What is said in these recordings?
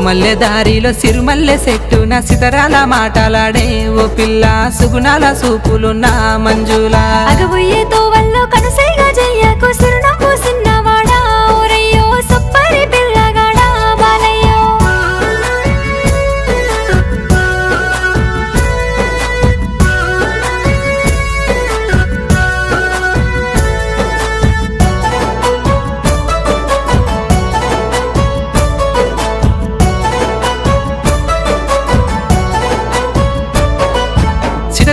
మరుమల్లె దారిలో సిరుమల్లె చెట్టు నా సితరాల మాటలాడే ఓ పిల్ల సుగుణాల సూపులున్న మంజులా అగబోయే తోవల్లో కనుసైగా జయ్యకు సిరునవ్వు సిన్నవాడా ఓరయ్యో సప్పరి పిల్లగాడా బాలయ్యో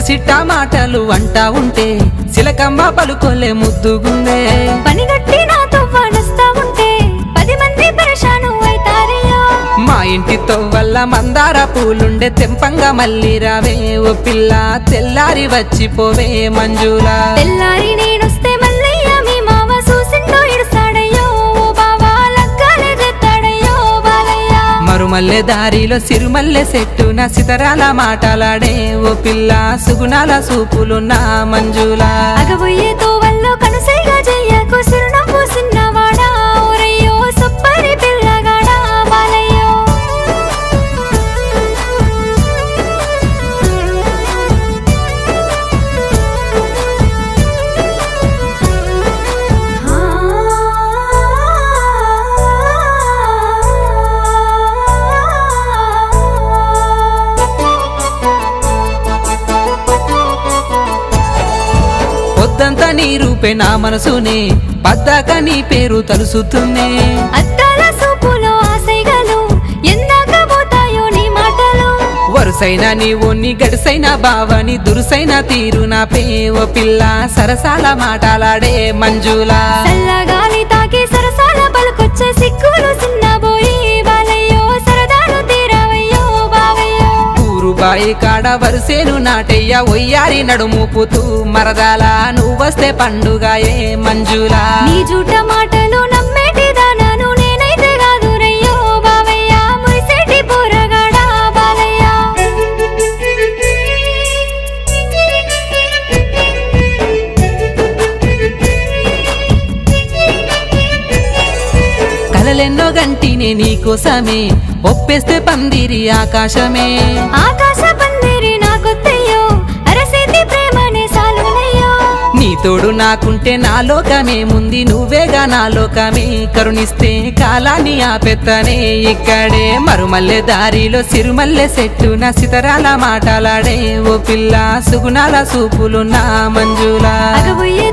సిట మాటలు అంటా ఉంటే సిలకమ్మ పలుకోలే ముద్దుగుందే పనిగట్టి నా తొవ్వనొస్తా ఉంటే 10 మంది పరేషాను అయితారయ్యో మా ఇంటితో వల్ల మందార పూలుండే తెంపంగా మళ్ళీ రావే ఓ పిల్ల తెల్లారి వచ్చిపోవే మంజులా తెల్లారి నేనొస్తే మల్లయ్య మీ మావ చూసిండో ఇడుస్తాడయ్యో ఓ బావా లగ్గాలే చేస్తాడయ్యో బాలయ్య మరుమల్లె దారిలో సిరుమల్లె చెట్టు నా సితరాల మాటలాడే ఓ పిల్ల సుగుణాల సూపులున్న మంజులా అగబోయే తోవల్లో కనుసైగా జయ్యకు సిరునవ్వు సిన్నవాడా ఓరయ్యో సప్పరి పిల్లగాడా బాలయ్యో పొద్దంతా నీ రూపే నా మనసునే పద్దాక నీ పేరు తలుసుతున్నే అద్దాల సూపులో ఆశైగలు ఎందాక పోతాయో నీ మాటలు వరుసైన నీవు నీ గడిసైన బావని దురుసైన తీరు నా పేవ పిల్ల సరసాల మాటలాడే మంజులా చల్లగాలి తాకి సరసాల పలుకొచ్చే సిక్కులు సిన్నబోయి బాలయ్యో సరదాలు తీరవయ్యో బావయ్యో ఊరుబాయి కాడ వరుసేను నాటయ్య ఒయ్యారి నడుముపుతూ మరదాల నువ్వొస్తే పండుగాయే మంజులా నీ జూట మాటలు నమ్మేటి దానాను నేనైతే కాదు రయ్యో బావయ్య మురిసేటి పోరగాడా బాలయ్య కలలెన్నో గంటినే నీకోసమే ఒప్పేస్తే పందిరి ఆకాశమే ఆకాశ పందిరి నాకొత్తయ్యో అరసేతి ప్రేమనే సాలునయ్యో నీ తోడు నాకుంటే నా లోకమే ముందు నువ్వేగా నా లోకమే కరుణిస్తే కాలాన్ని ఆపెత్తనే ఇక్కడే మరుమల్లె దారిలో సిరుమల్లె చెట్టు నా సితరాల మాటలాడే ఓ పిల్ల సుగుణాల సూపులున్న మంజులా అగబోయే